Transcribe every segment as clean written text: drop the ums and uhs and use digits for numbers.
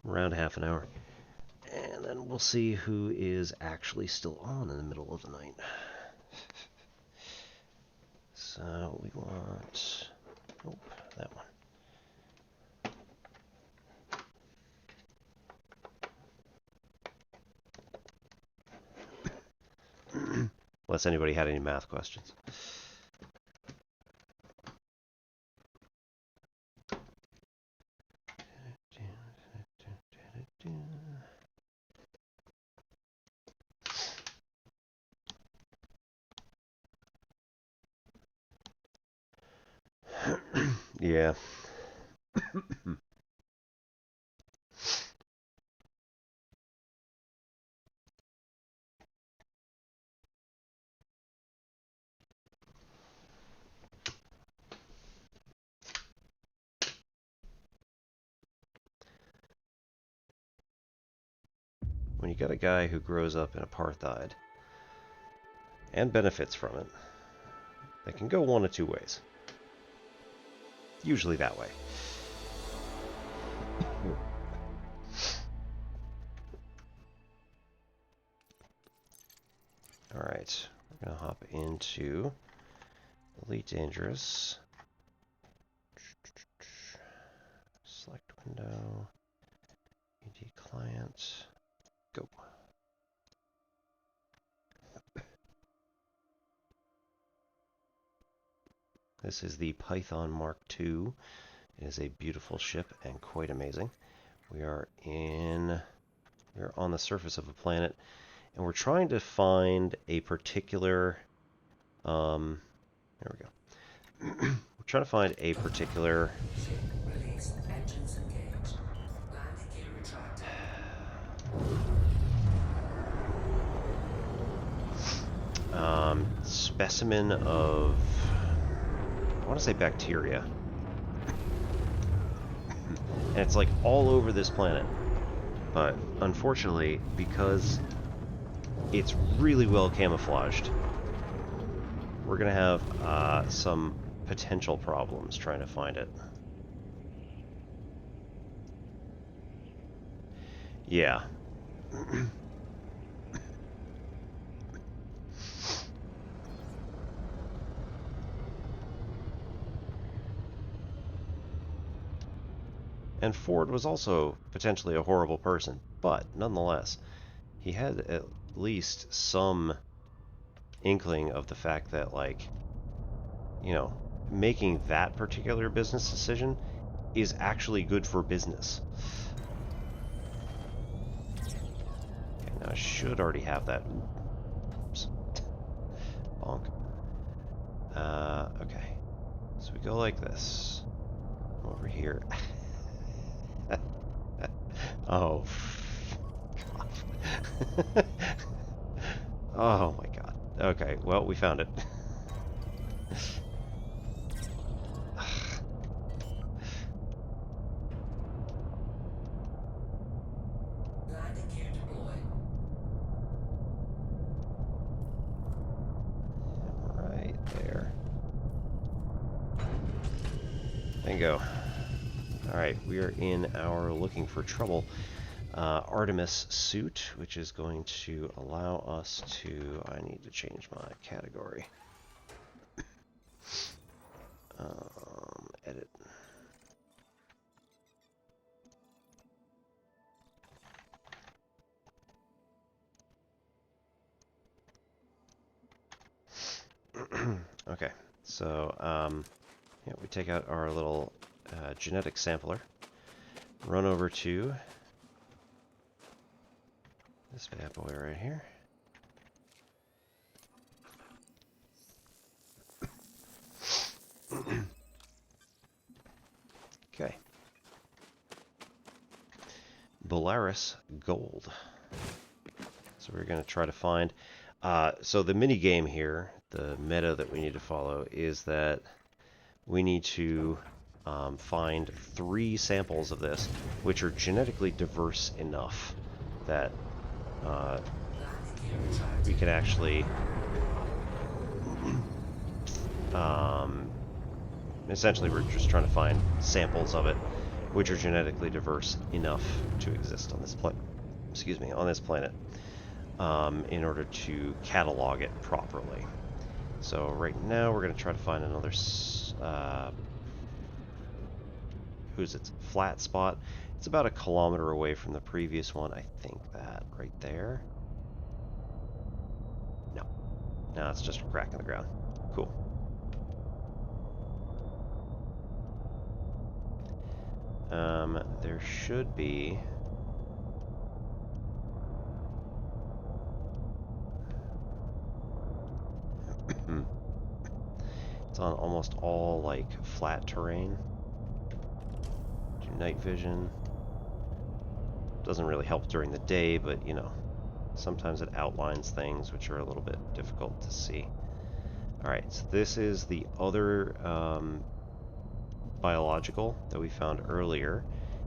around half an hour. And then we'll see who is actually still on in the middle of the night. So we want... Oh, that one. Unless anybody had any math questions. Yeah. When you got a guy who grows up in apartheid and benefits from it, they can go one of two ways. Usually that way. Alright, we're going to hop into Elite Dangerous. Select window, ED client, go. This is the Python Mark II. It is a beautiful ship and quite amazing. We are on the surface of a planet, and we're trying to find a particular, there we go. We're trying to find a particular specimen of, I want to say bacteria. And it's like all over this planet. But unfortunately, because it's really well camouflaged, we're going to have some potential problems trying to find it. Yeah. And Ford was also potentially a horrible person, but nonetheless, he had at least some inkling of the fact that, like, you know, making that particular business decision is actually good for business. Okay, now I should already have that. Oops. Bonk. Okay. So we go like this. Over here. Oh, God. Oh my God. Okay, well, we found it. Right there. Bingo. Alright, we are in our looking for trouble Artemis suit, which is going to allow us to... I need to change my category. Edit. Okay, so yeah, we take out our little genetic sampler, run over to this bad boy right here. Okay. Belarus gold. So we're going to try to find... so the mini game here, the meta that we need to follow, is that we need to find 3 samples of this, which are genetically diverse enough that we can actually essentially we're just trying to find samples of it which are genetically diverse enough to exist on this on this planet, in order to catalog it properly. So right now we're going to try to find another flat spot. It's about 1 kilometer away from the previous one. I think that right there. No, it's just a crack in the ground. Cool. There should be... It's on almost all, like, flat terrain. Do night vision. Doesn't really help during the day, but, you know, sometimes it outlines things which are a little bit difficult to see. Alright, so this is the other biological that we found earlier,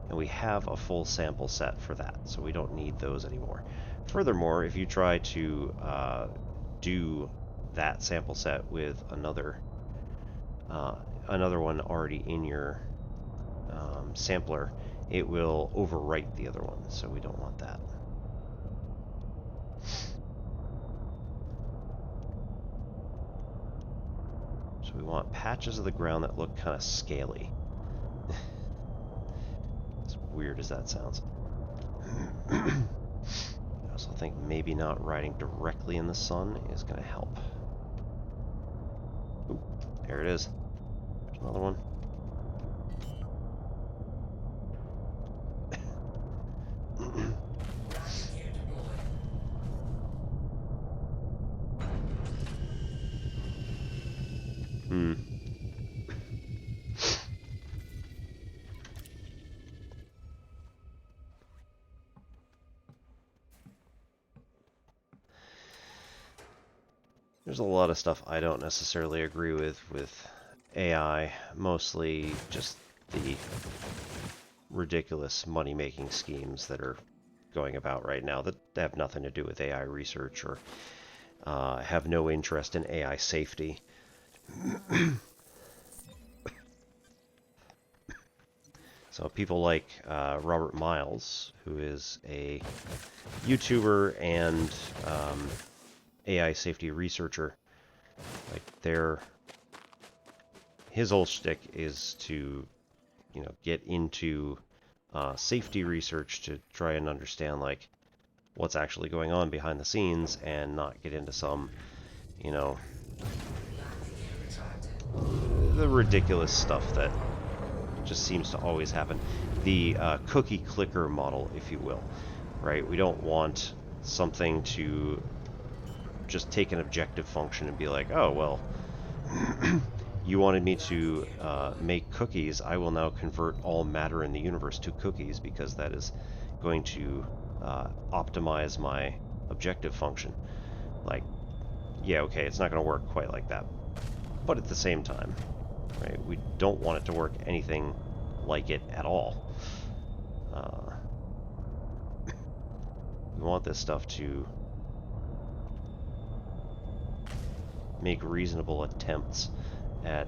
and we have a full sample set for that, so we don't need those anymore. Furthermore, if you try to do that sample set with another one already in your sampler, it will overwrite the other one, so we don't want that. So we want patches of the ground that look kind of scaly. As weird as that sounds. I also think maybe not riding directly in the sun is going to help. Ooh, there it is. There's another one. There's a lot of stuff I don't necessarily agree with AI, mostly just the ridiculous money-making schemes that are going about right now that have nothing to do with AI research or have no interest in AI safety. So people like Robert Miles, who is a YouTuber and AI safety researcher, like his whole shtick is to, you know, get into safety research to try and understand like what's actually going on behind the scenes and not get into some, you know, the ridiculous stuff that just seems to always happen. The cookie clicker model, if you will, right? We don't want something to just take an objective function and be like, oh, well, you wanted me to make cookies. I will now convert all matter in the universe to cookies because that is going to optimize my objective function. Like, yeah, okay, it's not going to work quite like that. But at the same time, right, we don't want it to work anything like it at all. We want this stuff to make reasonable attempts at,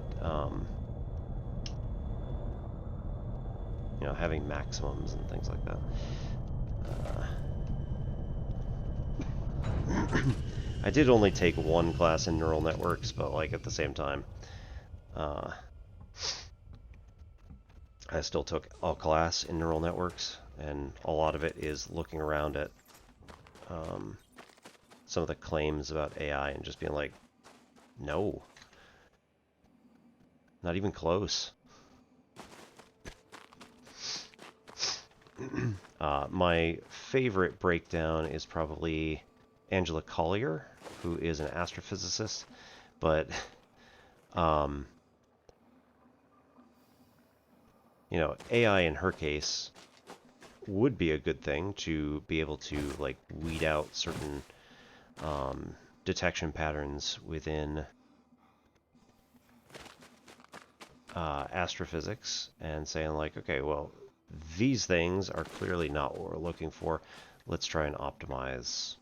you know, having maximums and things like that. I did only take one class in neural networks, but like at the same time, I still took a class in neural networks, and a lot of it is looking around at some of the claims about AI and just being like, no, not even close. My favorite breakdown is probably Angela Collier, who is an astrophysicist, but you know, AI in her case would be a good thing to be able to like weed out certain detection patterns within astrophysics and saying like, okay, well, these things are clearly not what we're looking for. Let's try and optimize,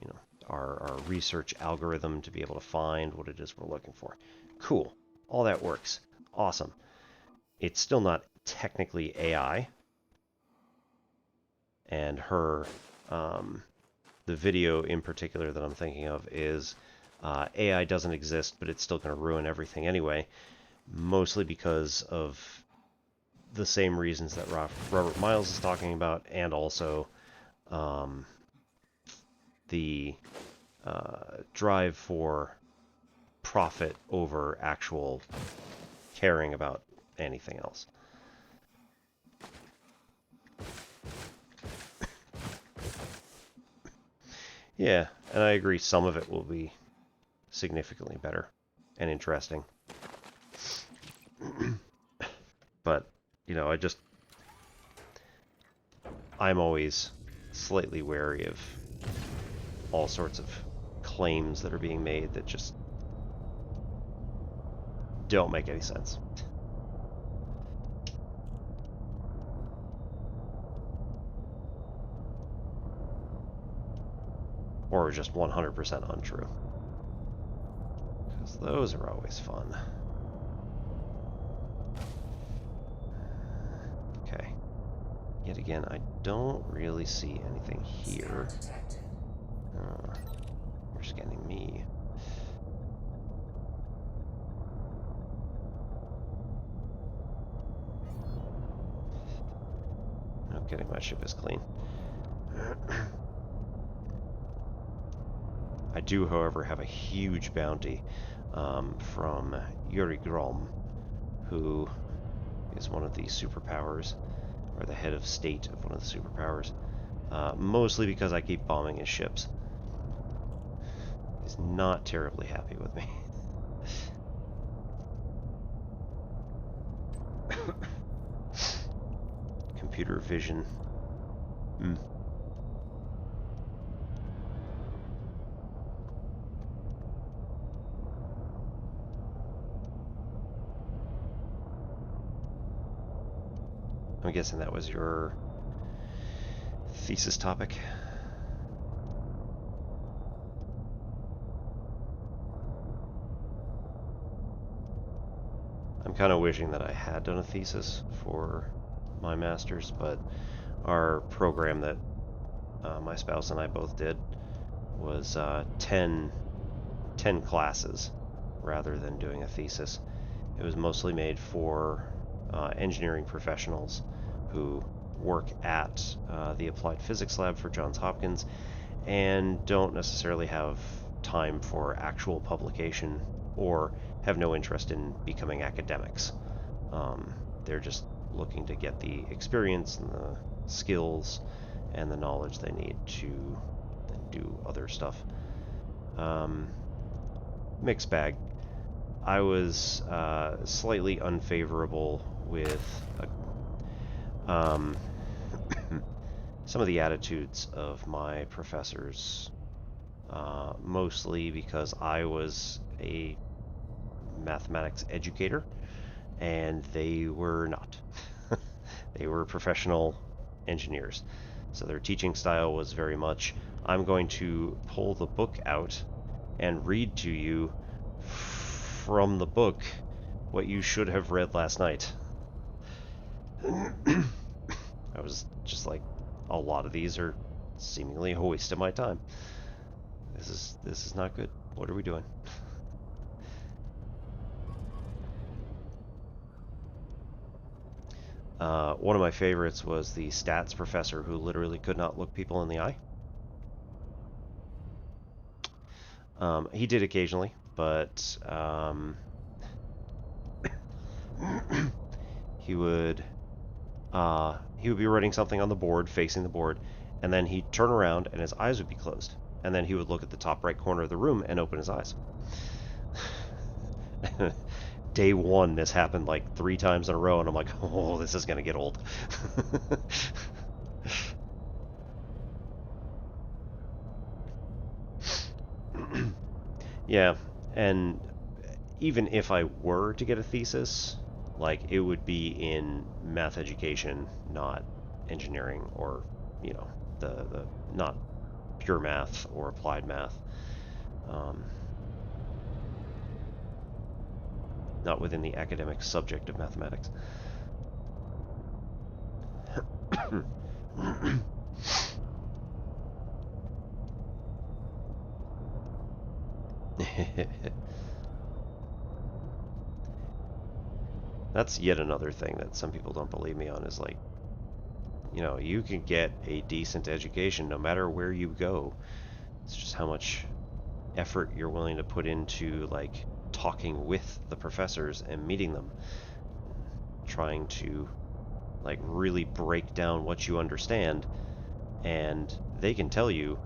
you know, our research algorithm to be able to find what it is we're looking for. Cool. All that works. Awesome. it's still not technically AI. And her, the video in particular that I'm thinking of is AI doesn't exist, but it's still going to ruin everything anyway, mostly because of the same reasons that Robert Miles is talking about, and also the drive for profit over actual caring about anything else. Yeah, and I agree some of it will be significantly better and interesting. But, you know, I'm always slightly wary of all sorts of claims that are being made that just don't make any sense. Or just 100% untrue. Because those are always fun. Okay. Yet again, I don't really see anything here. You're scanning me. No kidding, my ship is clean. I do, however, have a huge bounty from Yuri Grom, who is one of the superpowers, or the head of state of one of the superpowers, mostly because I keep bombing his ships. He's not terribly happy with me. Computer vision. I'm guessing that was your thesis topic. I'm kind of wishing that I had done a thesis for my master's, but our program that my spouse and I both did was 10 classes rather than doing a thesis. It was mostly made for engineering professionals who work at the Applied Physics Lab for Johns Hopkins and don't necessarily have time for actual publication or have no interest in becoming academics. They're just looking to get the experience and the skills and the knowledge they need to then do other stuff. Mixed bag. I was slightly unfavorable with some of the attitudes of my professors, mostly because I was a mathematics educator and they were not. They were professional engineers. So their teaching style was very much, I'm going to pull the book out and read to you from the book what you should have read last night. I was just like, a lot of these are seemingly a waste of my time. This is not good. What are we doing? One of my favorites was the stats professor who literally could not look people in the eye. He did occasionally, but he would be writing something on the board, facing the board, and then he'd turn around and his eyes would be closed. And then he would look at the top right corner of the room and open his eyes. Day one, this happened like 3 times in a row, and I'm like, oh, this is going to get old. Yeah, and even if I were to get a thesis, like, it would be in math education, not engineering, or, you know, the not pure math or applied math. Not within the academic subject of mathematics. That's yet another thing that some people don't believe me on, is like, you know, you can get a decent education no matter where you go. It's just how much effort you're willing to put into, like, talking with the professors and meeting them, trying to, like, really break down what you understand, and they can tell you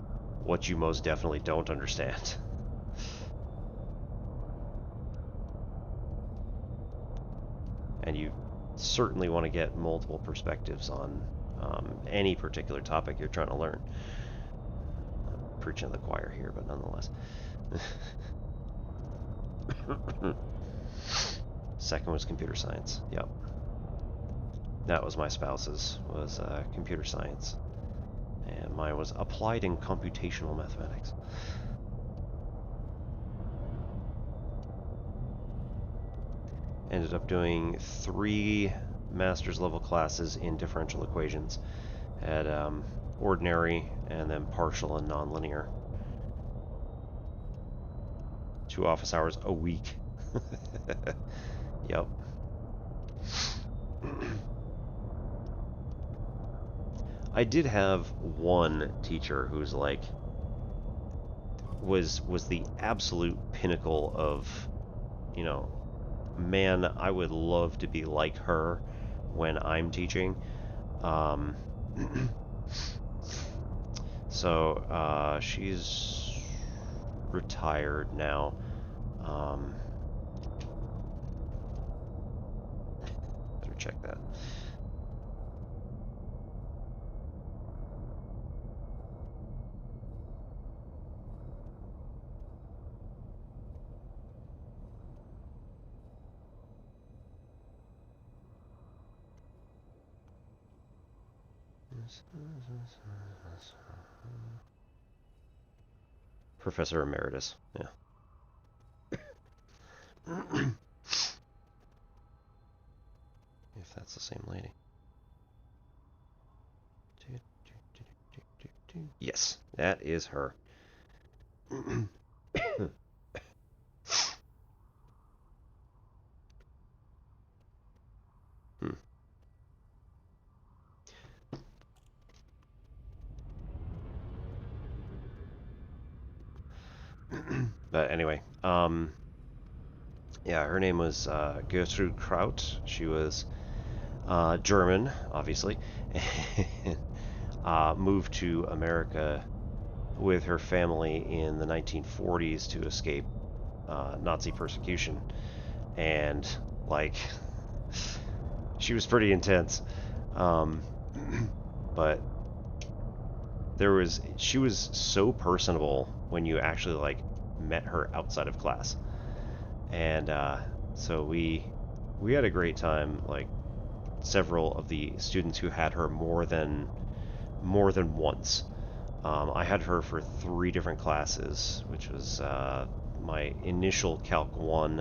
what you most definitely don't understand. And you certainly want to get multiple perspectives on any particular topic you're trying to learn. I'm preaching to the choir here, but nonetheless. Second was computer science. Yep. That was my spouse's, was computer science. And mine was applied in computational mathematics. Ended up doing 3 master's level classes in differential equations. Had ordinary and then partial and nonlinear. 2 office hours a week. Yep. I did have one teacher who's like was the absolute pinnacle of, you know, man, I would love to be like her when I'm teaching. So she's retired now. Better check that. Professor Emeritus, yeah. If that's the same lady. Yes, that is her. But anyway, yeah, her name was Gertrude Kraut. She was German, obviously, and moved to America with her family in the 1940s to escape Nazi persecution. And, like, she was pretty intense. But she was so personable when you actually, like, met her outside of class. And so we had a great time. Like, several of the students who had her more than once. I had her for 3 different classes, which was my initial Calc 1,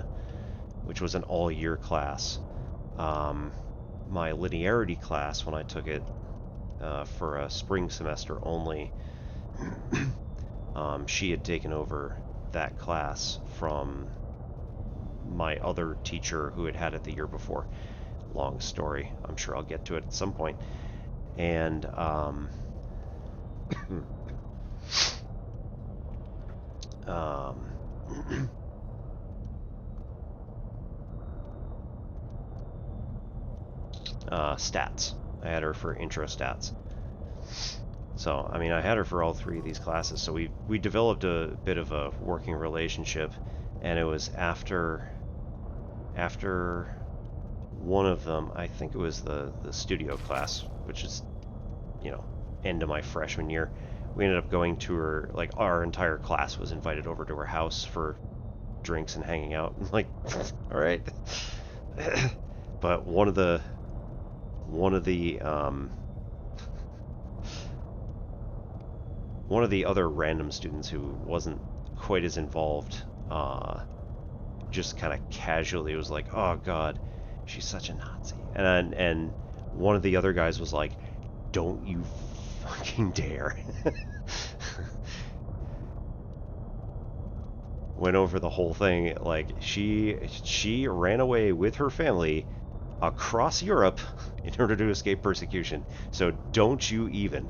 which was an all-year class. My linearity class, when I took it for a spring semester only, she had taken over that class from my other teacher who had it the year before. Long story. I'm sure I'll get to it at some point. And stats. I had her for intro stats. So, I mean, I had her for all 3 of these classes. So we developed a bit of a working relationship, and it was after one of them, I think it was the studio class, which is, you know, end of my freshman year. We ended up going to her, like, our entire class was invited over to her house for drinks and hanging out. Like, all right. But one of the other random students who wasn't quite as involved, just kind of casually was like, "Oh God, she's such a Nazi," and one of the other guys was like, don't you fucking dare. Went over the whole thing. Like, she ran away with her family across Europe in order to escape persecution. So don't you even.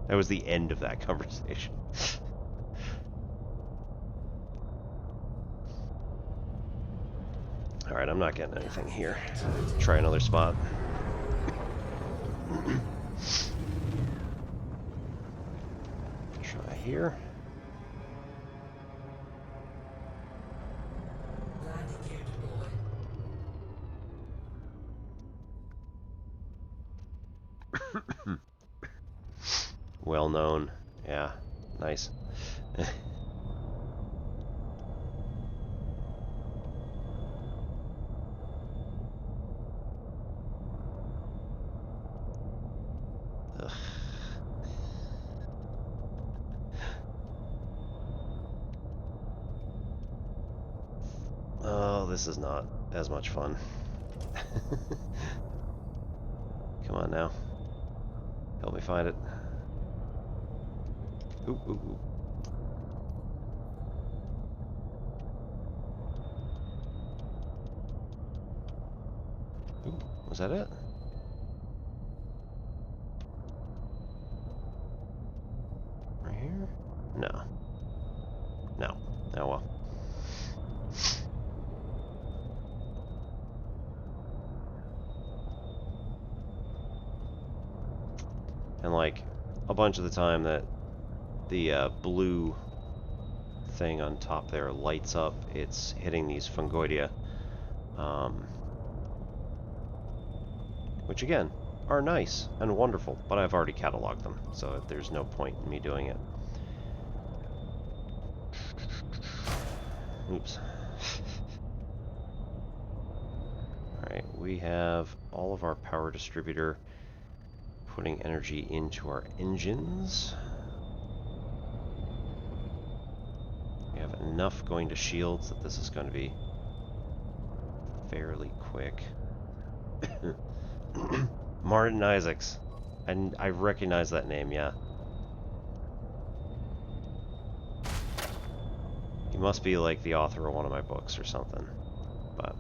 That was the end of that conversation. Alright, I'm not getting anything here. Try another spot. Try here. Well known. Yeah, nice. Ugh. Oh, this is not as much fun. Come on now. Help me find it. Ooh, ooh, ooh. Ooh, was that it? Right here? No. No. Oh well. And like, a bunch of the time that the blue thing on top there lights up, it's hitting these fungoidia. Which again, are nice and wonderful, but I've already cataloged them, so there's no point in me doing it. Oops. Alright, we have all of our power distributor putting energy into our engines. We have enough going to shields that this is going to be fairly quick. Martin Isaacs. And I recognize that name, yeah. He must be like the author of one of my books or something. But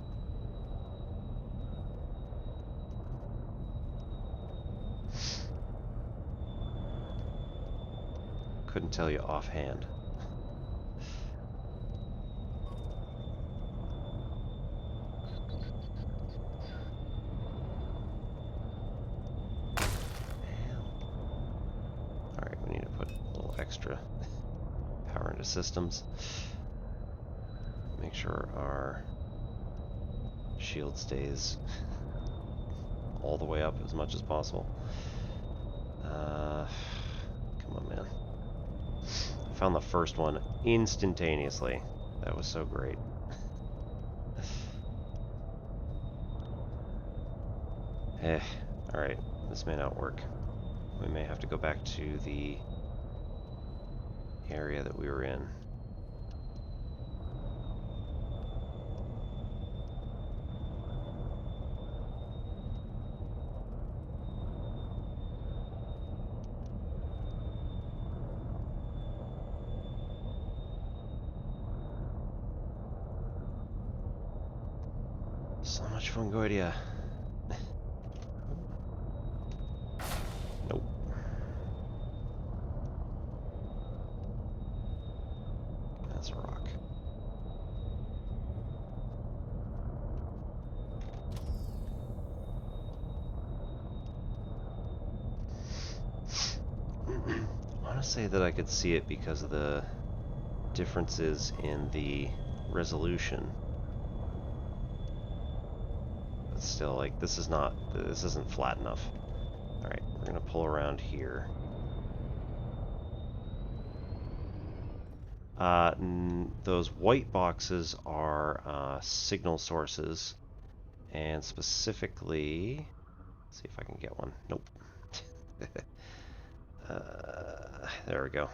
couldn't tell you offhand. Alright, we need to put a little extra power into systems. Make sure our shield stays all the way up as much as possible. Come on, man. I found the first one instantaneously. That was so great. Alright, this may not work. We may have to go back to the area that we were in. So much fungoidia. Nope. That's a rock. I want to say that I could see it because of the differences in the resolution. But still, like, this isn't flat enough. Alright, we're gonna pull around here. Those white boxes are signal sources, and specifically, let's see if I can get one. Nope. There we go.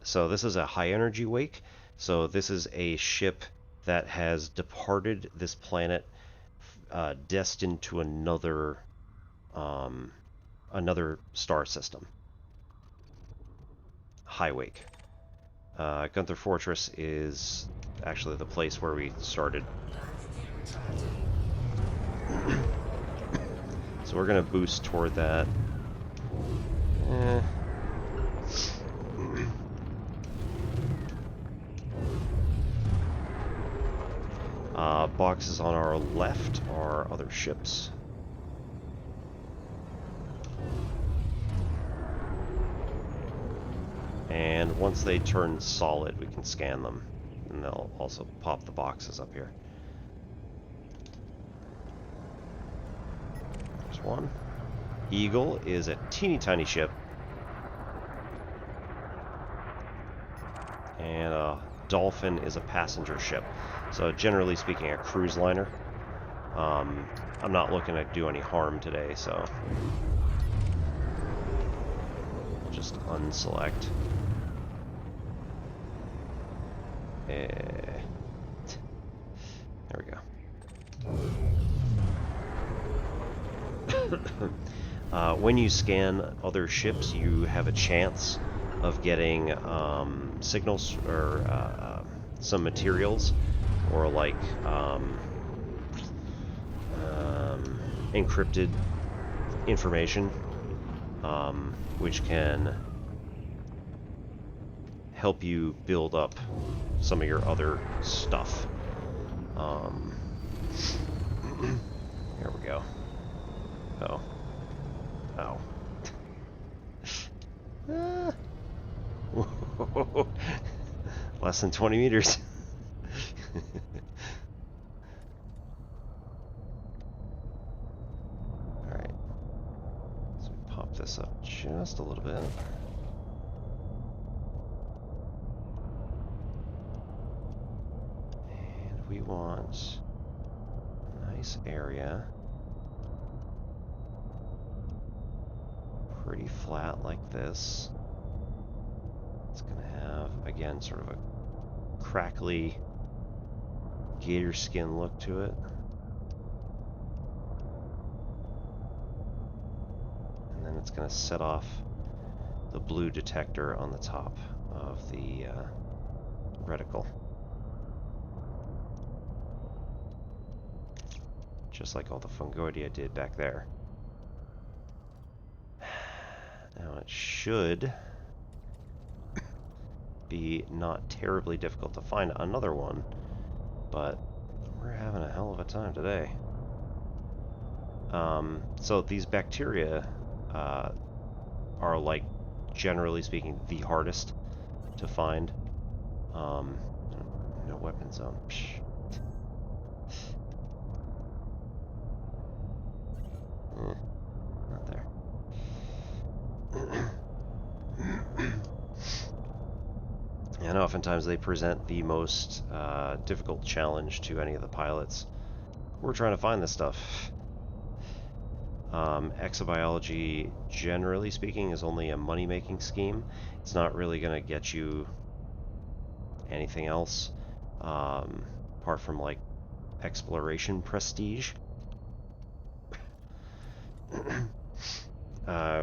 So this is a high energy wake. So this is a ship that has departed this planet, destined to another another star system, Highwake. Gunther Fortress is actually the place where we started. So we're going to boost toward that. Boxes on our left are other ships. And once they turn solid, we can scan them. And they'll also pop the boxes up here. There's one. Eagle is a teeny tiny ship. And Dolphin is a passenger ship. So generally speaking, a cruise liner. I'm not looking to do any harm today, so I'll just unselect. There we go. When you scan other ships, you have a chance of getting signals or some materials, or like encrypted information, which can help you build up some of your other stuff. Here we go. Oh. Oh. Less than 20 meters. Alright. So we pop this up just a little bit. And we want a nice area. Pretty flat like this. It's going to have, again, sort of a crackly gator skin look to it. And then it's going to set off the blue detector on the top of the reticle. Just like all the fungoidia did back there. Now it should be not terribly difficult to find another one, but we're having a hell of a time today. So these bacteria are, like, generally speaking, the hardest to find. No weapon zone. Psh. Not there. And oftentimes they present the most difficult challenge to any of the pilots. We're trying to find this stuff. Exobiology, generally speaking, is only a money-making scheme. It's not really going to get you anything else, apart from, like, exploration prestige.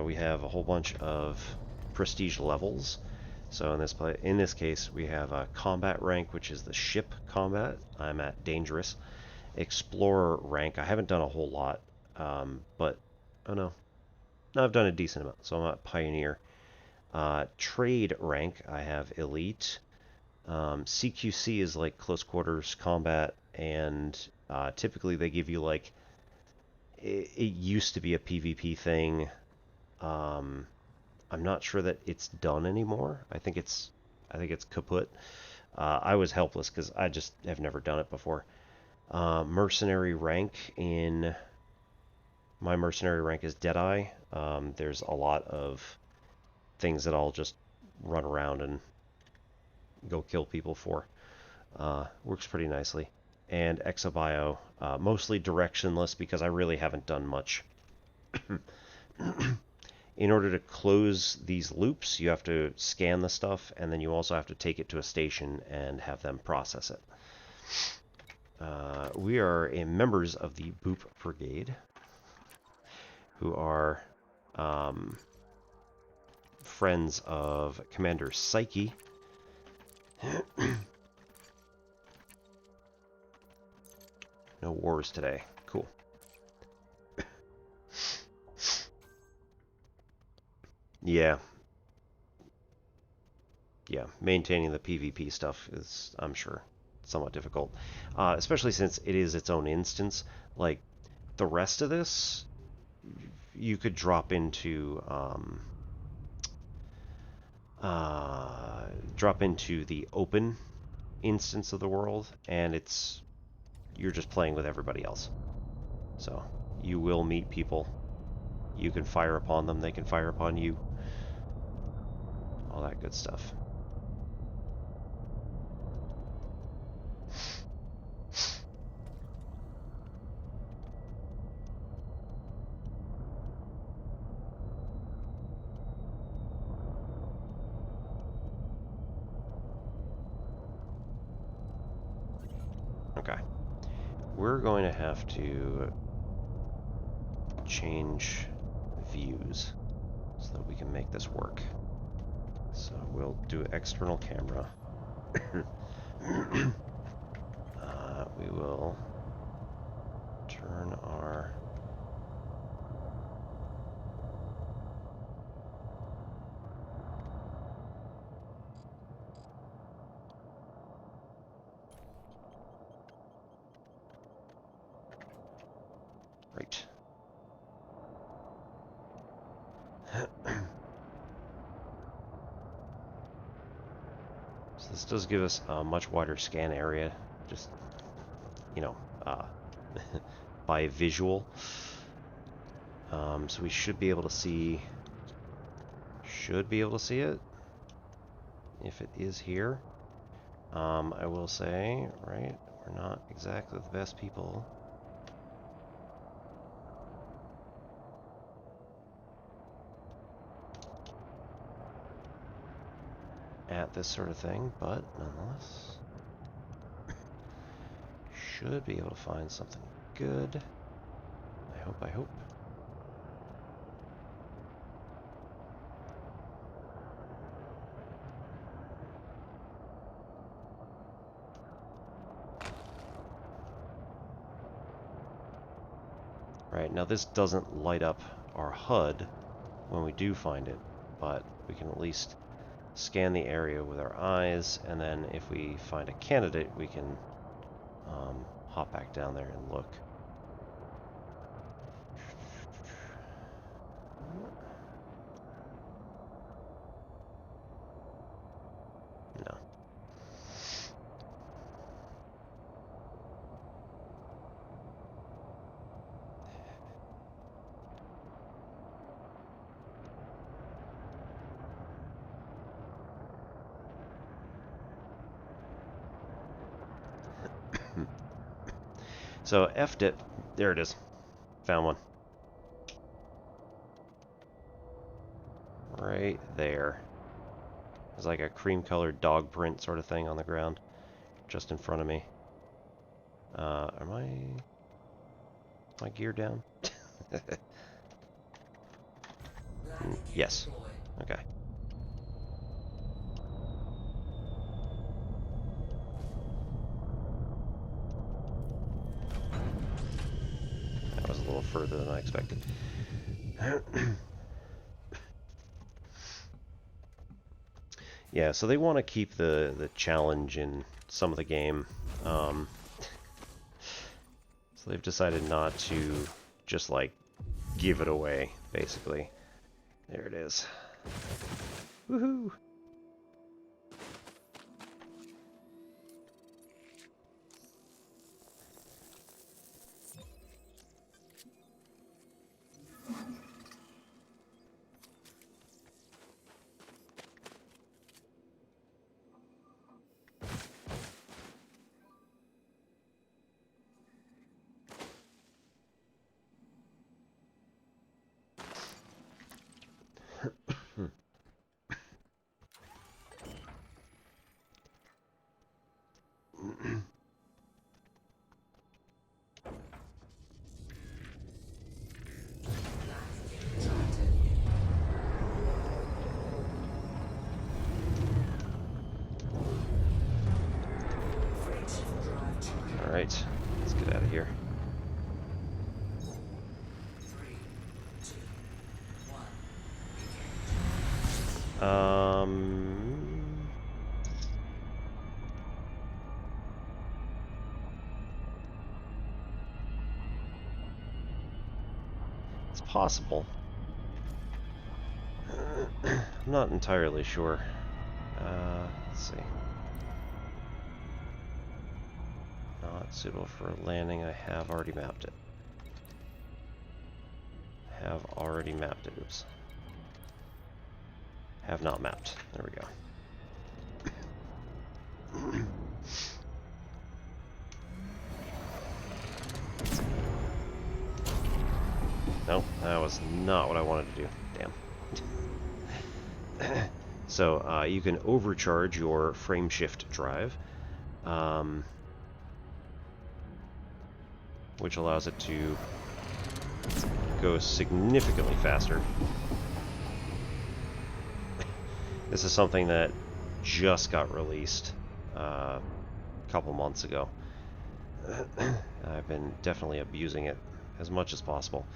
We have a whole bunch of prestige levels. So in this case, we have a combat rank, which is the ship combat. I'm at dangerous. Explorer rank, I haven't done a whole lot, but oh no, I've done a decent amount. So I'm at pioneer. Trade rank, I have elite. CQC is like close quarters combat, and typically they give you, like, it used to be a PvP thing. I'm not sure that it's done anymore. I think it's kaput. I was helpless because I just have never done it before. Mercenary rank, my mercenary rank is Deadeye. There's a lot of things that I'll just run around and go kill people for. Works pretty nicely. And ExoBio, mostly directionless because I really haven't done much. In order to close these loops, you have to scan the stuff, and then you also have to take it to a station and have them process it. We are members of the Boop Brigade, who are friends of Commander Psyche. No wars today. Cool. Yeah. Yeah, maintaining the PvP stuff is, I'm sure, somewhat difficult. Especially since it is its own instance. Like, the rest of this, you could drop into the open instance of the world, and you're just playing with everybody else. So you will meet people. You can fire upon them, they can fire upon you. All that good stuff. Okay. We're going to have to change views so that we can make this work. So we'll do external camera. We will turn our right. So this does give us a much wider scan area, just, you know, by visual. So we should be able to see it if it is here. I will say, right, we're not exactly the best people. At this sort of thing, but nonetheless, should be able to find something good. I hope. Right, now this doesn't light up our HUD when we do find it, but we can at least scan the area with our eyes, and then if we find a candidate, we can hop back down there and look. No. So F'd it. There it is. Found one. Right there. There's like a cream-colored dog print sort of thing on the ground, just in front of me. Am my gear down? Yes. Okay. That was a little further than I expected. Yeah, so they want to keep the challenge in some of the game. So they've decided not to just, like, give it away, basically. There it is. Woohoo! It's possible. I'm not entirely sure. Let's see. Not suitable for landing. I have already mapped it. Have already mapped it. Oops. Have not mapped. There we go. Nope, that was not what I wanted to do. Damn. So, you can overcharge your frame shift drive, which allows it to go significantly faster. This is something that just got released a couple months ago. I've been definitely abusing it as much as possible.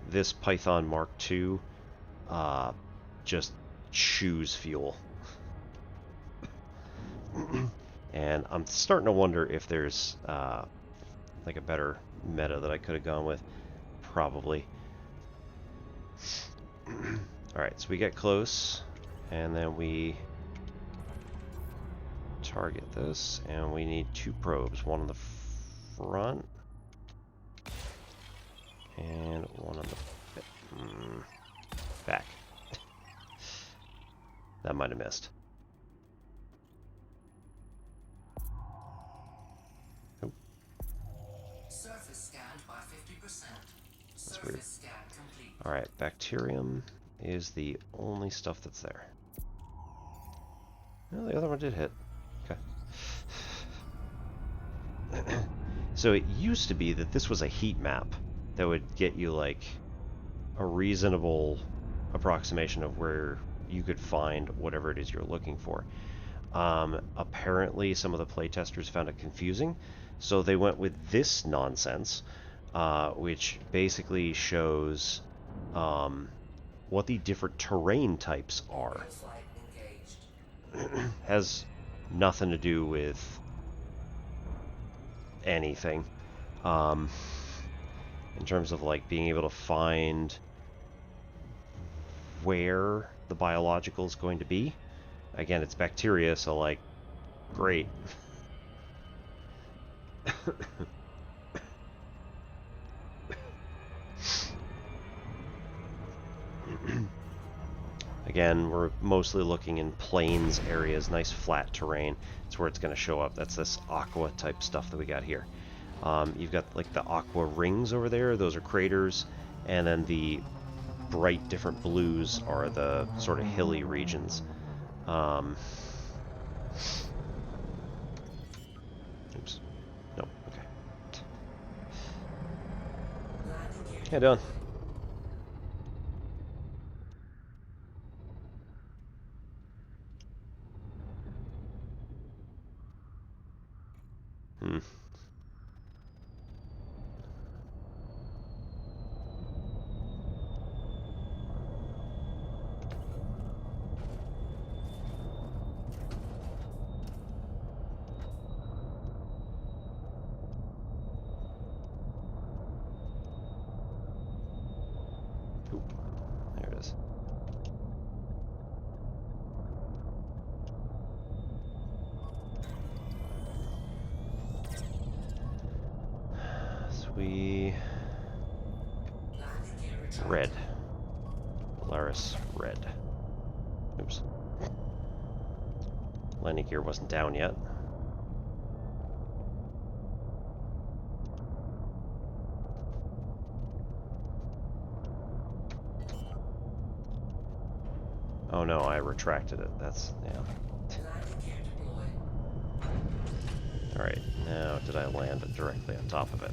This Python Mark II just chews fuel. And I'm starting to wonder if there's like a better meta that I could have gone with. Probably. Alright, so we get close, and then we target this, and we need 2 probes. One on the front, and one on the back. That might have missed. Nope. Surface scanned by 50%. That's weird. Scan complete. Alright, bacterium is the only stuff that's there. Well, the other one did hit. Okay. So it used to be that this was a heat map that would get you like a reasonable approximation of where you could find whatever it is you're looking for. Apparently some of the playtesters found it confusing, so they went with this nonsense, which basically shows what the different terrain types are. Has nothing to do with anything. In terms of like being able to find where the biological is going to be. Again, it's bacteria, so like, great. Again, we're mostly looking in plains areas, nice flat terrain. It's where it's going to show up. That's this aqua type stuff that we got here. You've got like the aqua rings over there. Those are craters. And then the bright different blues are the sort of hilly regions. Oops. No, okay. How you doing? There it is. Red. Polaris red. Oops. Landing gear wasn't down yet. Oh no, I retracted it. That's, yeah. Alright, now did I land it directly on top of it?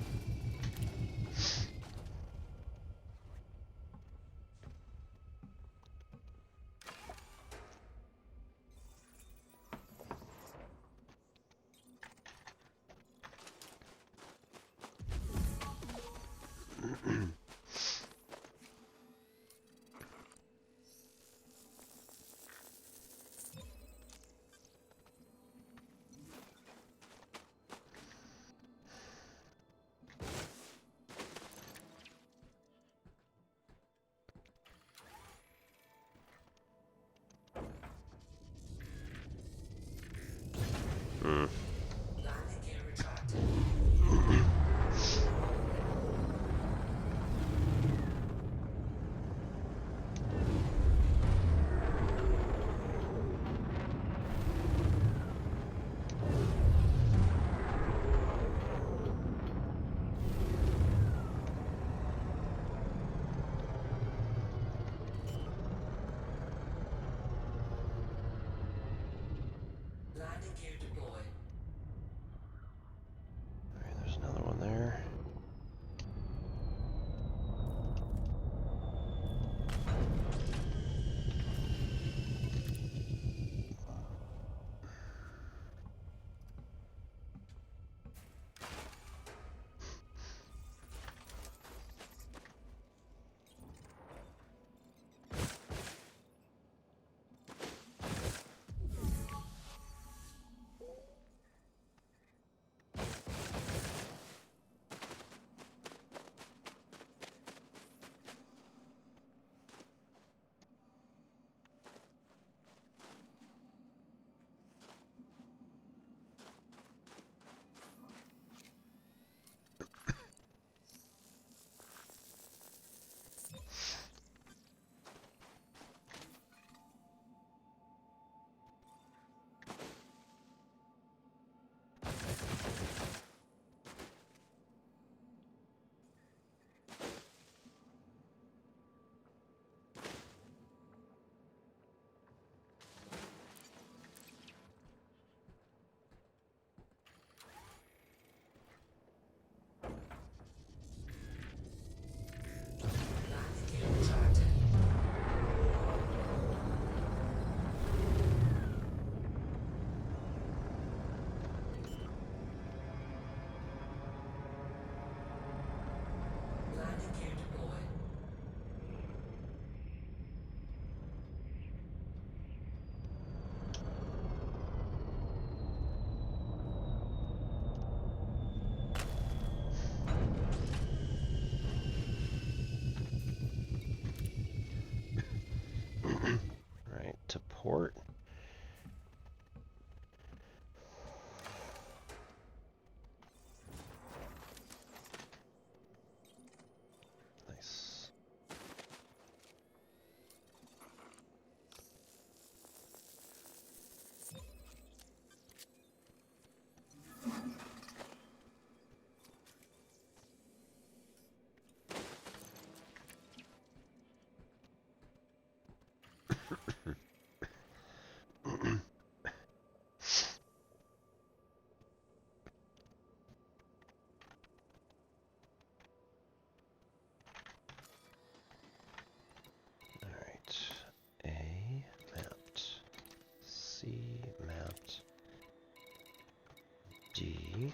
be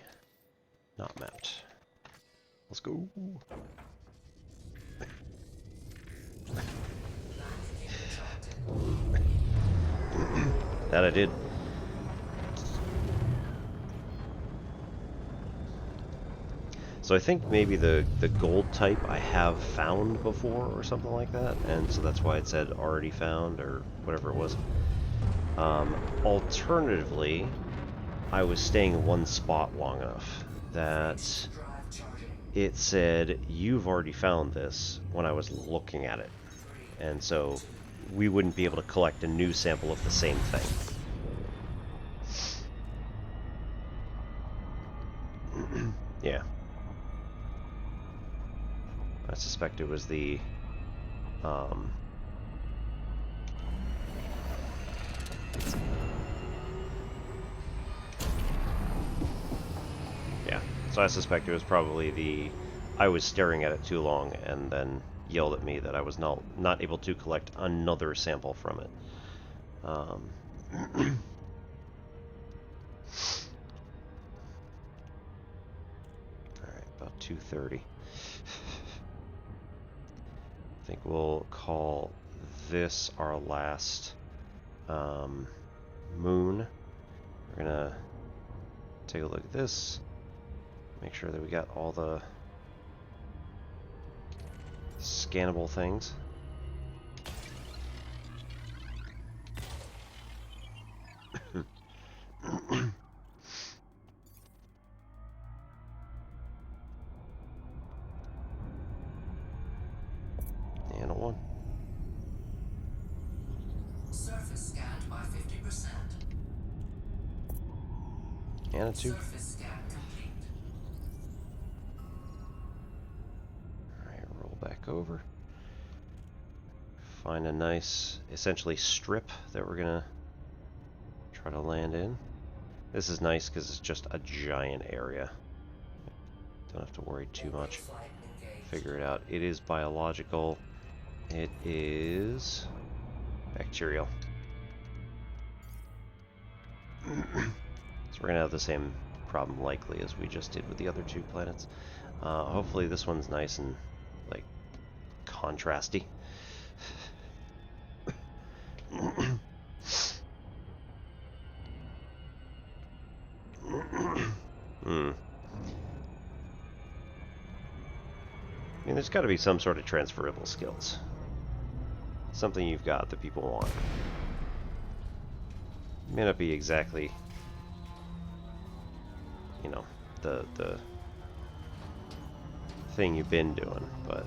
not mapped. Let's go. That I did. So I think maybe the gold type I have found before or something like that, and so that's why it said already found or whatever it was. Alternatively, I was staying in one spot long enough that it said you've already found this when I was looking at it, and so we wouldn't be able to collect a new sample of the same thing. Yeah. I suspect it was the yeah, so I suspect it was probably the I was staring at it too long and then yelled at me that I was not able to collect another sample from it. Alright, about 2:30. I think we'll call this our last moon. We're gonna take a look at this, make sure that we got all the scannable things. And a 1. Surface scanned by 50%. And a 2. Surface scan complete. Alright, roll back over. Find a nice, essentially, strip that we're gonna try to land in. This is nice because it's just a giant area. Don't have to worry too much. Figure it out. It is biological. It is bacterial. So we're gonna have the same problem likely as we just did with the other 2 planets. Hopefully this one's nice and like contrasty. I mean, there's got to be some sort of transferable skills. Something you've got that people want. It may not be exactly, you know, the thing you've been doing, but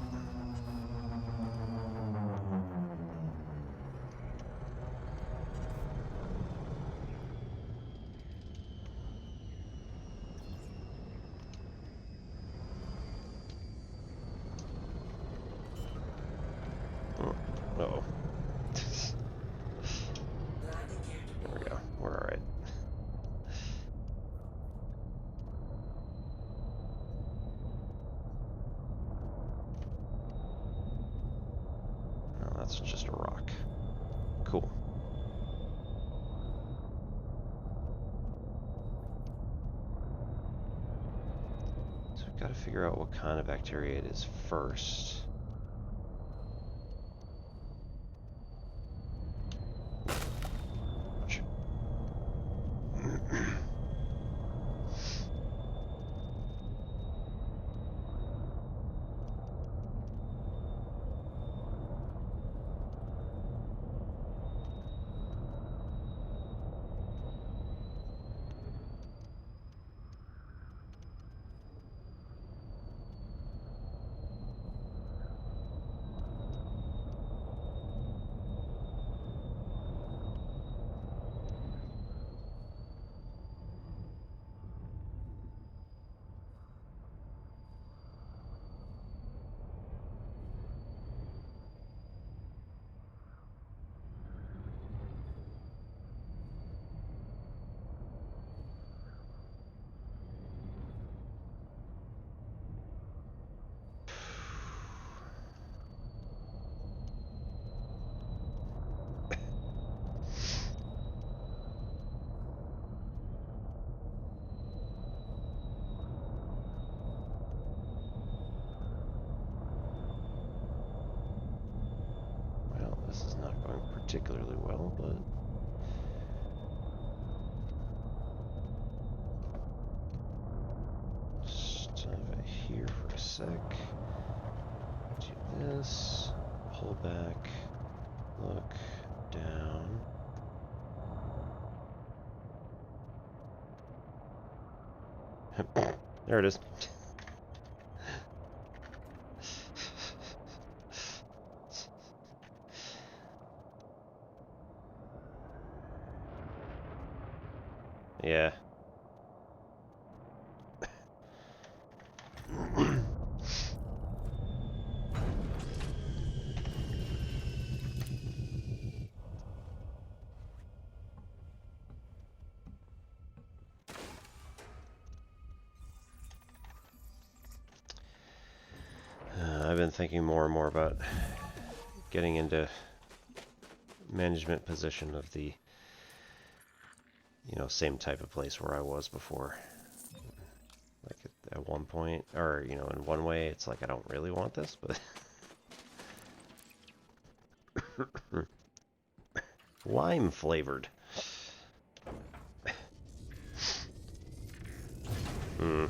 uh-oh. There we go. We're alright. Oh, that's just a rock. Cool. So we've got to figure out what kind of bacteria it is first. particularly well, but stop it here for a sec. Do this, pull back, look down. There it is. Yeah. I've been thinking more and more about getting into management position of the, same type of place where I was before. Like at one point, or, in one way, it's like I don't really want this, but lime flavored. Hmm.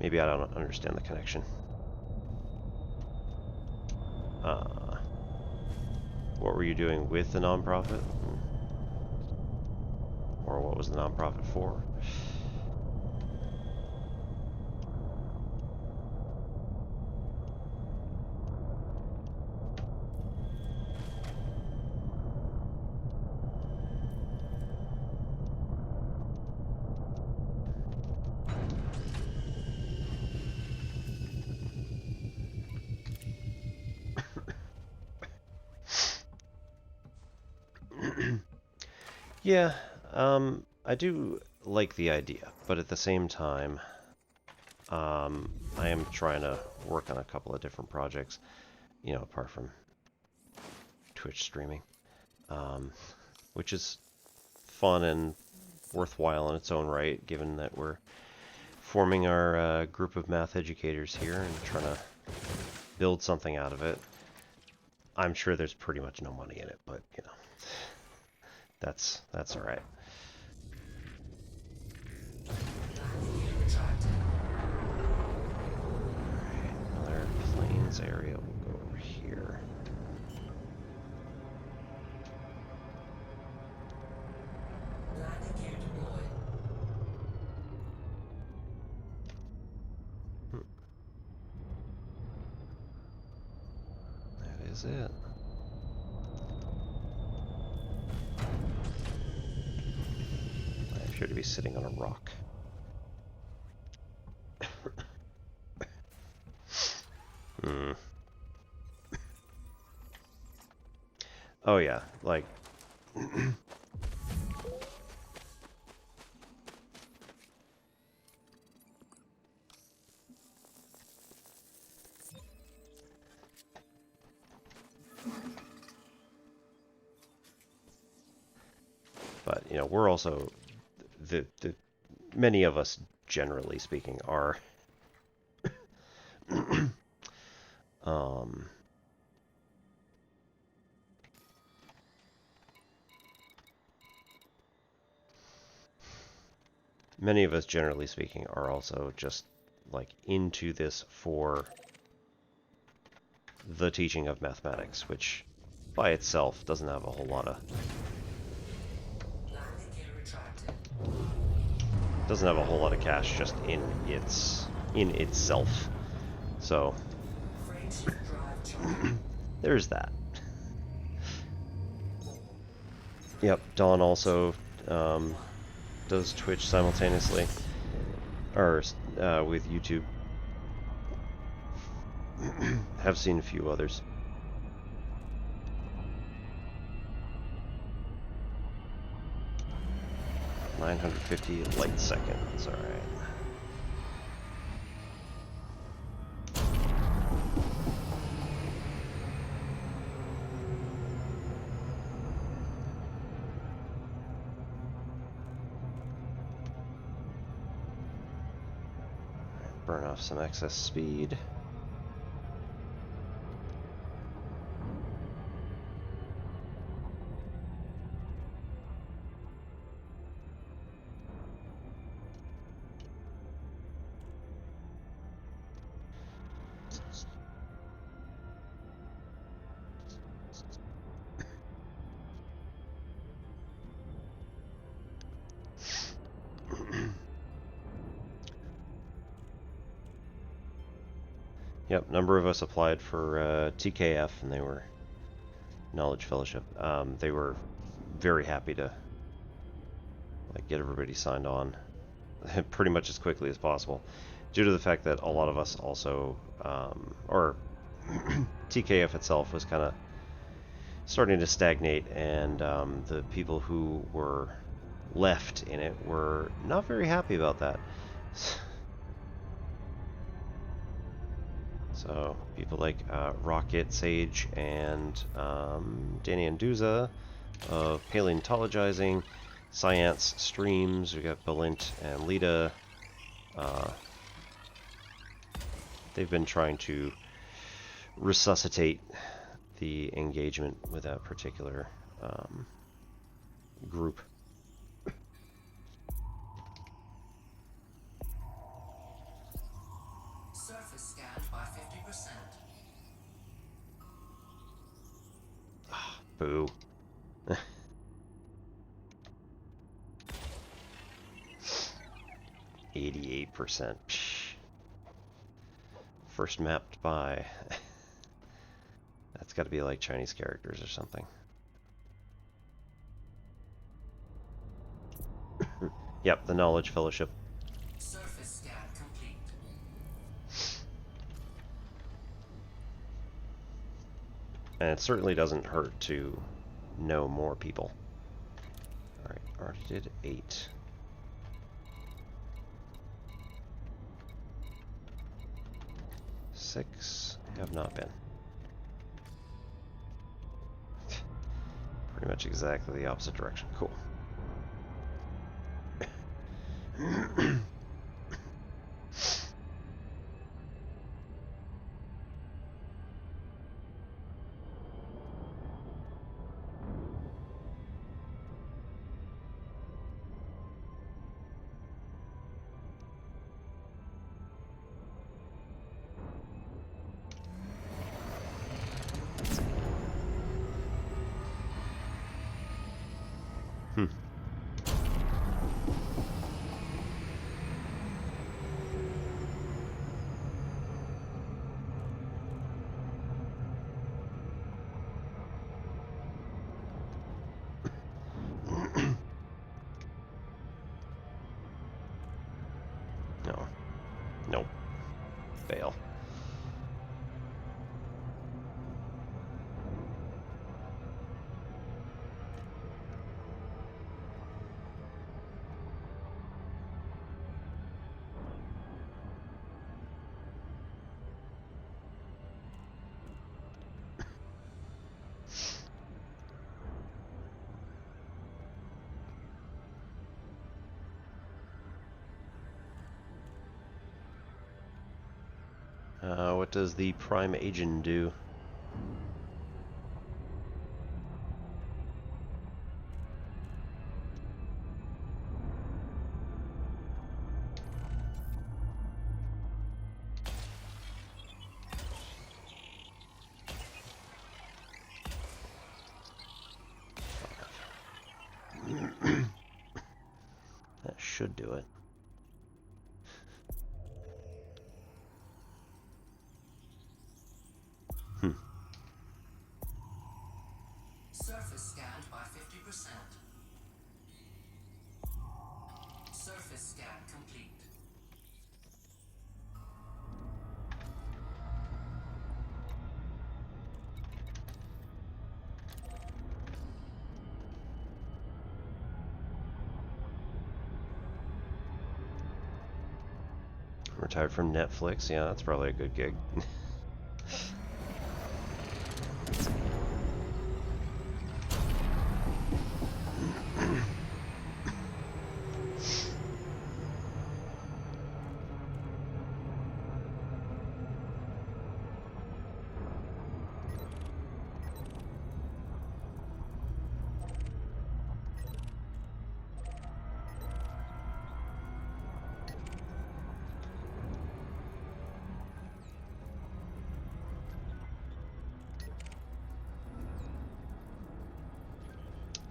Maybe I don't understand the connection. What were you doing with the nonprofit? Or what was the nonprofit for? Yeah, I do like the idea, but at the same time, I am trying to work on a couple of different projects, apart from Twitch streaming, which is fun and worthwhile in its own right, given that we're forming our group of math educators here and trying to build something out of it. I'm sure there's pretty much no money in it, but, that's all right. Another plains area. We'll go over here. That is it. I appear to be sitting on a rock. Oh yeah, like but we're also the many of us, generally speaking, are many of us, generally speaking, are also just like into this for the teaching of mathematics, which by itself doesn't have a whole lot of cash just in itself. So there's that. Yep, Dawn also does Twitch simultaneously, or with YouTube. Have seen a few others. 950 light seconds, alright. Burn off some excess speed. Yep, number of us applied for TKF, and they were Knowledge Fellowship. They were very happy to get everybody signed on pretty much as quickly as possible, due to the fact that a lot of us also, or TKF itself was kind of starting to stagnate, and the people who were left in it were not very happy about that. So people like Rocket, Sage, and Danny Anduza of Paleontologizing, Science Streams, we got Belint and Lita. They've been trying to resuscitate the engagement with that particular group. Surface scanned by 50%. Boo. 88%. First mapped by. That's got to be like Chinese characters or something. Yep, the Knowledge Fellowship. Surface scan complete. And it certainly doesn't hurt to know more people. Alright, already did 8. Six have not been. Pretty much exactly the opposite direction. Cool. No. Nope. Fail. What does the Prime Agent do? That should do it. Surface scanned by 50%. Surface scan complete. Retired from Netflix. Yeah, that's probably a good gig.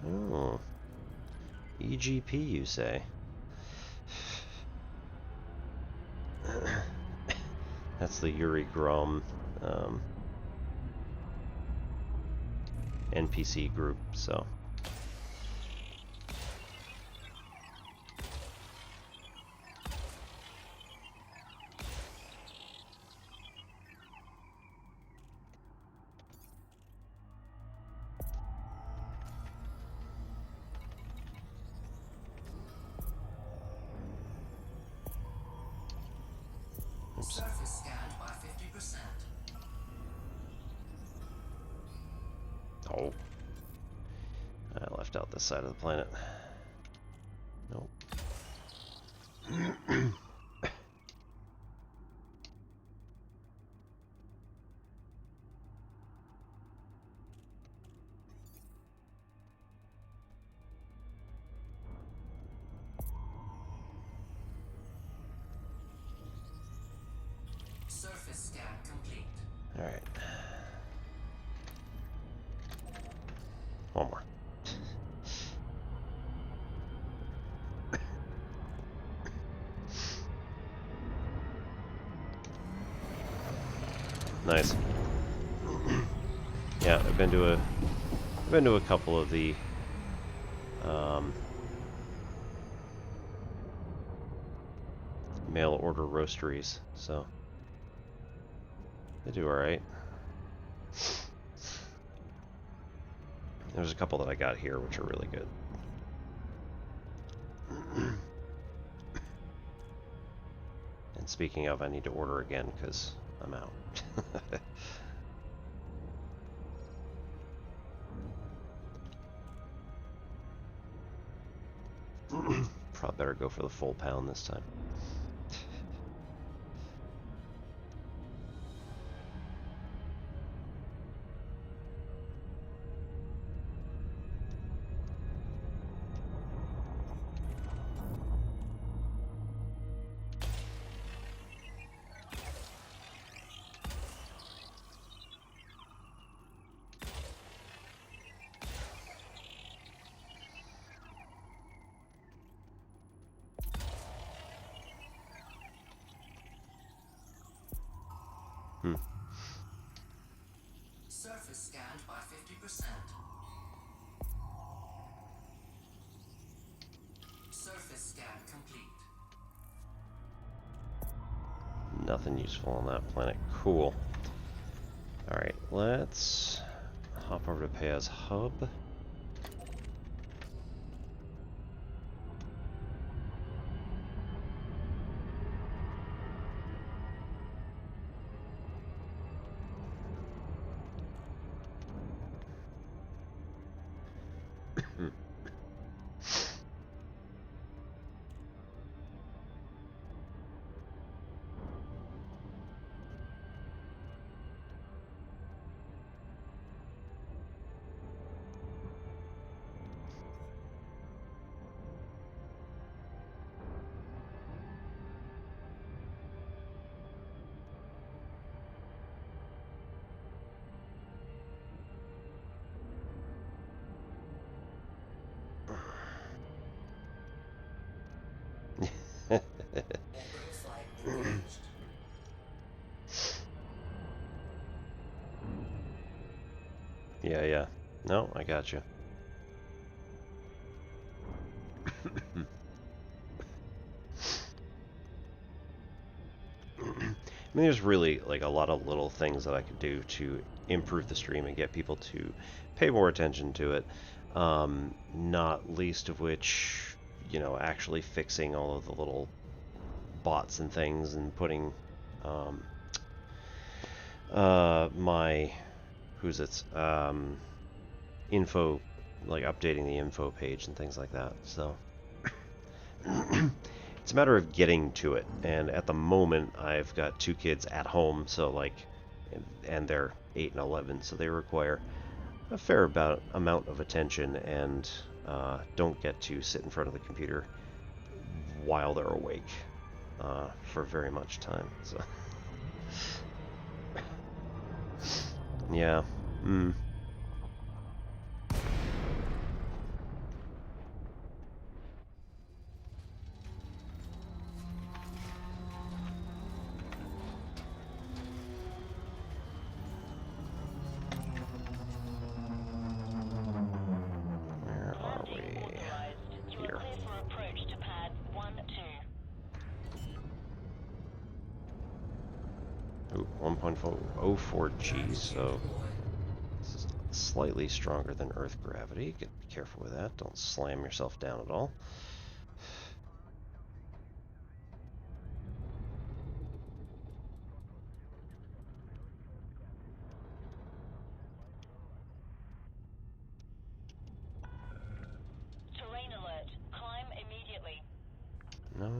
Oh. EGP, you say? That's the Yuri Grom NPC group, so. Surface scanned by 50%. Oh. I left out this side of the planet. Nope. Surface scan complete. Alright. One more. Nice. Yeah, I've been to a couple of the mail order roasteries, so they do alright. There's a couple that I got here which are really good. And speaking of, I need to order again because I'm out. Probably better go for the full pound this time. Surface scanned by 50%. Surface scan complete. Nothing useful on that planet. Cool. Alright, let's hop over to Pea's hub. Yeah. No, I got you. I mean, there's really like a lot of little things that I could do to improve the stream and get people to pay more attention to it. Not least of which, you know, actually fixing all of the little bots and things and putting my info, like updating the info page and things like that. So it's a matter of getting to it. And at the moment, I've got 2 kids at home, so like, and they're 8 and 11, so they require a fair amount of attention and don't get to sit in front of the computer while they're awake for very much time. So yeah. Where are we? Here. Ooh, 1.04 G, so this is slightly stronger than Earth gravity. Get careful with that. Don't slam yourself down at all. Terrain alert. Climb immediately. No.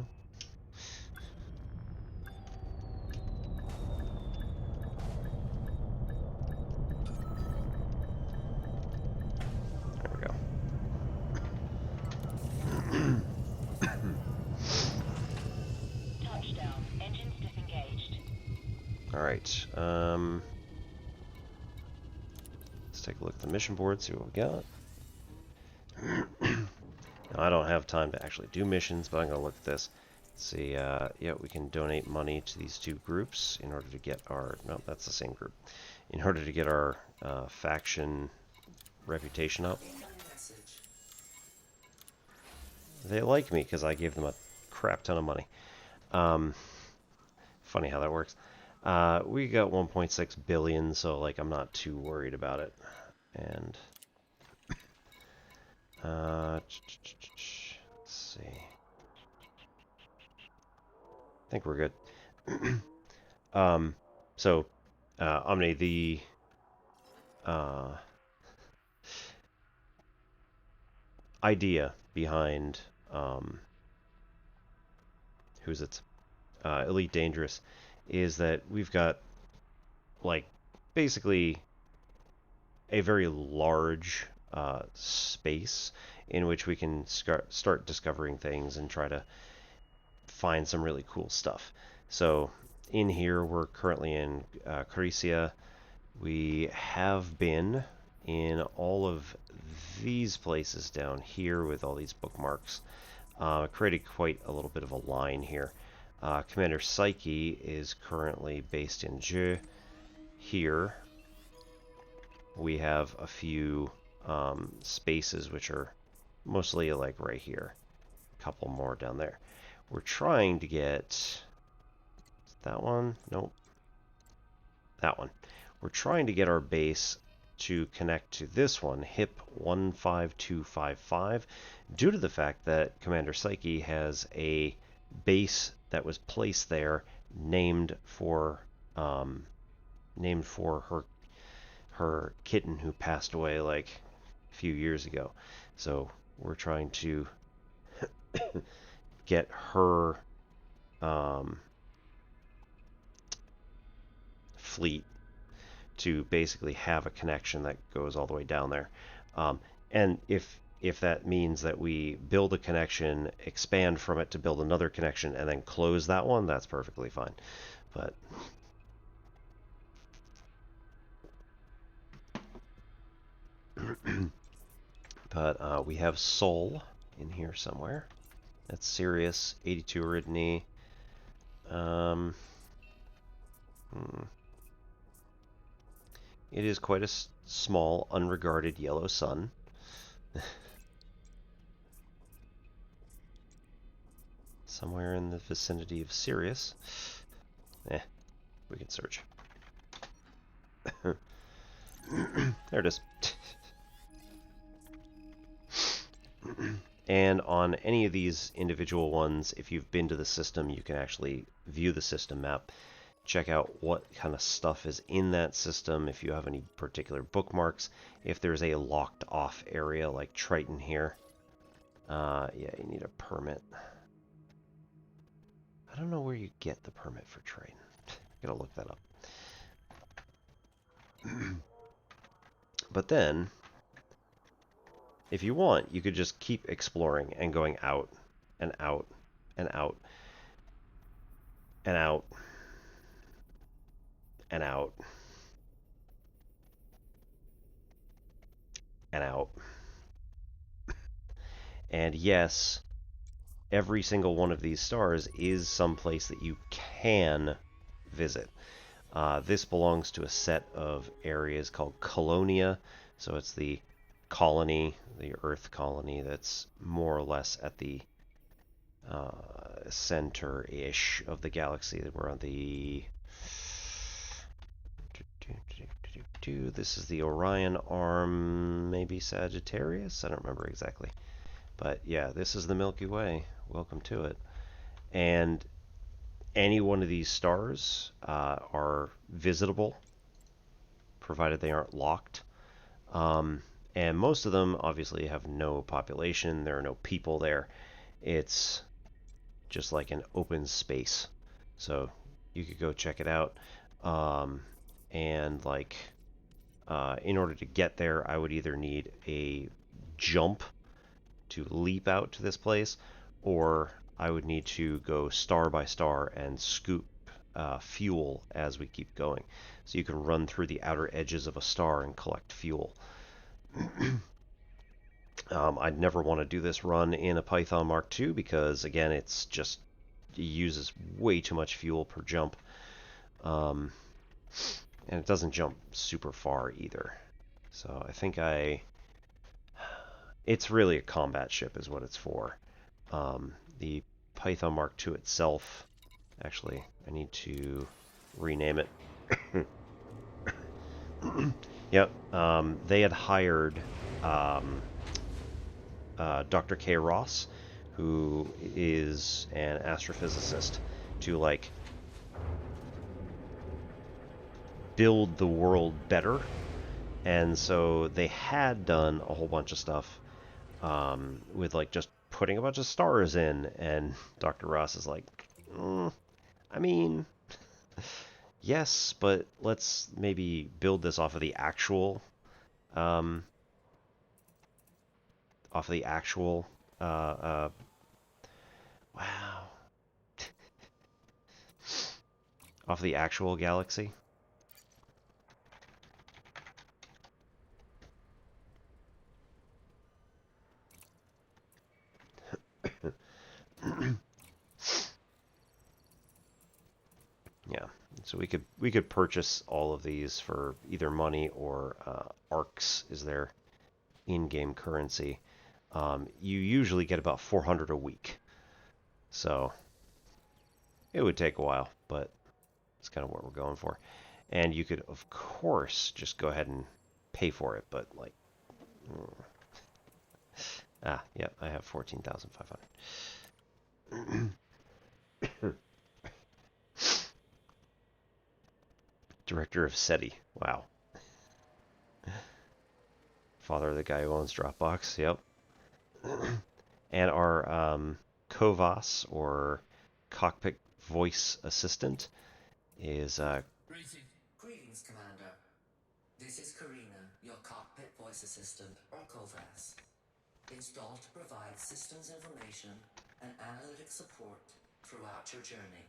There we go. Touchdown. Engines disengaged. All right. Let's take a look at the mission board, see what we got. Now, I don't have time to actually do missions, but I'm going to look at this. See, yeah, we can donate money to these 2 groups in order to get our... No, that's the same group. In order to get our faction reputation up. They like me because I gave them a crap ton of money. Funny how that works. We got 1.6 billion, so like I'm not too worried about it. And let's see. I think we're good. So Omni, the idea behind Elite Dangerous is that we've got like basically a very large space in which we can start discovering things and try to find some really cool stuff. So in here, we're currently in Corycia. We have been in all of these places down here with all these bookmarks. Created quite a little bit of a line here. Commander Psyche is currently based in Jeu. Here we have a few spaces which are mostly like right here. A couple more down there. We're trying to get that one. Nope. That one. We're trying to get our base to connect to this one, HIP 15255, due to the fact that Commander Psyche has a base that was placed there named for her kitten who passed away like a few years ago. So we're trying to get her fleet to basically have a connection that goes all the way down there. And if that means that we build a connection, expand from it to build another connection, and then close that one, that's perfectly fine. But we have Sol in here somewhere. That's Sirius, 82 Eridani. It is quite a small, unregarded yellow sun. Somewhere in the vicinity of Sirius. We can search. There it is. And on any of these individual ones, if you've been to the system, you can actually view the system map, check out what kind of stuff is in that system, if you have any particular bookmarks, if there's a locked off area like Triton here. Yeah, you need a permit. I don't know where you get the permit for Triton. Gotta look that up. But then, if you want, you could just keep exploring and going out and out and out and out and out and out. And yes, every single one of these stars is some place that you can visit. This belongs to a set of areas called Colonia, so it's the colony, the Earth colony that's more or less at the center-ish of the galaxy. We're on the... This is the Orion arm, maybe Sagittarius? I don't remember exactly. But yeah, this is the Milky Way. Welcome to it. And any one of these stars are visitable, provided they aren't locked. And most of them obviously have no population. There are no people there. It's just like an open space. So you could go check it out. And like, in order to get there, I would either need a jump to leap out to this place, or I would need to go star by star and scoop fuel as we keep going. So you can run through the outer edges of a star and collect fuel. I'd never want to do this run in a Python Mark II because, again, it uses way too much fuel per jump. And it doesn't jump super far either. So I think it's really a combat ship is what it's for. The Python Mark II itself, actually, I need to rename it. Yep, they had hired Dr. K. Ross, who is an astrophysicist, to like build the world better. And so they had done a whole bunch of stuff with like just putting a bunch of stars in, and Dr. Ross is like, I mean, yes, but let's maybe build this off of the actual wow, off the actual galaxy. Yeah, so we could purchase all of these for either money or arcs is their in-game currency. You usually get about 400 a week, so it would take a while, but it's kind of what we're going for. And you could, of course, just go ahead and pay for it, but like, yeah, I have 14,500. Director of SETI. Wow. Father of the guy who owns Dropbox. Yep. And our Kovas, or cockpit voice assistant, is... Greetings, Commander. This is Corycia, your cockpit voice assistant, or COVAS, installed to provide systems information and analytic support throughout your journey.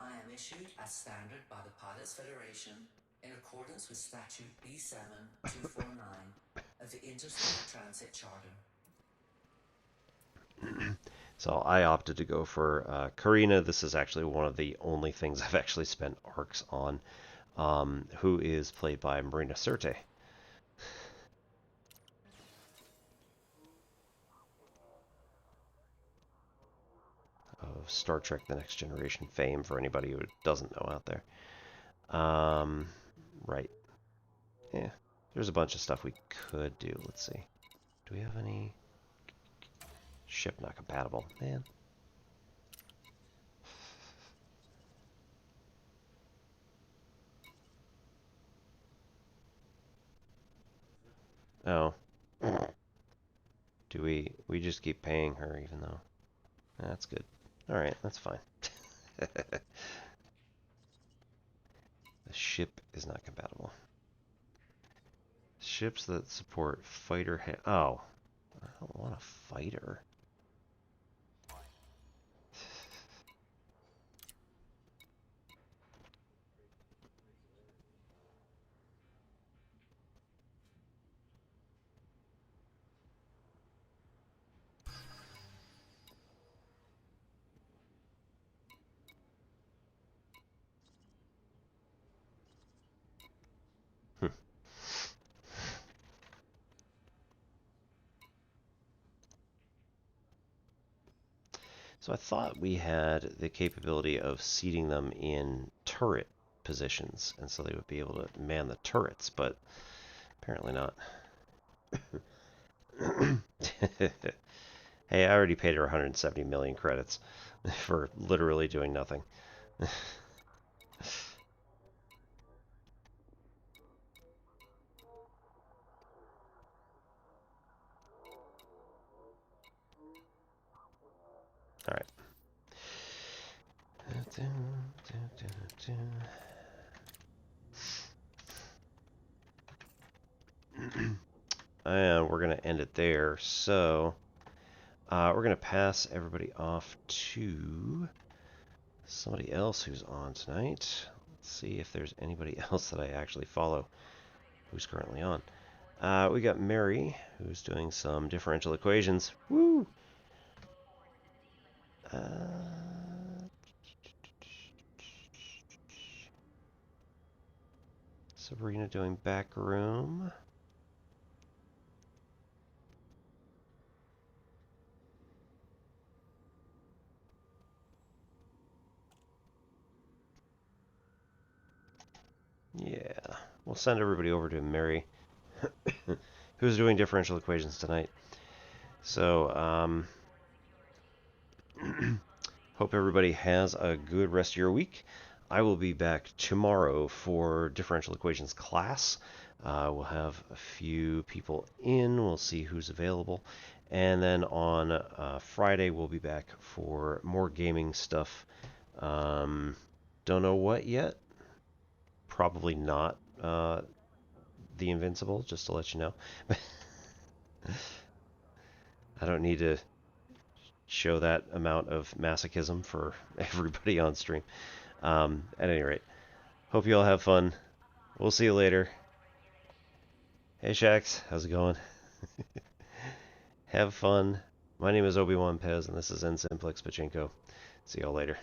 I am issued as standard by the Pilots Federation in accordance with Statute B7249 of the Interstate Transit Charter. So I opted to go for Corycia. This is actually one of the only things I've actually spent arcs on, who is played by Marina Sirte. Of Star Trek The Next Generation fame, for anybody who doesn't know out there. Right. Yeah, there's a bunch of stuff we could do. Let's see. Do we have any... Ship not compatible. Man. Oh. Do we just keep paying her even though... That's good. Alright, that's fine. The ship is not compatible. Ships that support fighter... Oh. I don't want a fighter. So I thought we had the capability of seating them in turret positions, and so they would be able to man the turrets, but apparently not. Hey, I already paid her 170 million credits for literally doing nothing. Alright. And we're going to end it there. So, we're going to pass everybody off to somebody else who's on tonight. Let's see if there's anybody else that I actually follow who's currently on. We got Mary, who's doing some differential equations. Woo! Sabrina doing back room. Yeah, we'll send everybody over to Mary, who's doing differential equations tonight. So, hope everybody has a good rest of your week. I will be back tomorrow for differential equations class. We'll have a few people in. We'll see who's available. And then on Friday, we'll be back for more gaming stuff. Don't know what yet. Probably not the Invincible, just to let you know. I don't need to show that amount of masochism for everybody on stream. At any rate, hope you all have fun. We'll see you later. Hey Shax, how's it going? Have fun. My name is Obi-Wan Pez, and this is N Simplex Pachinko. See y'all later.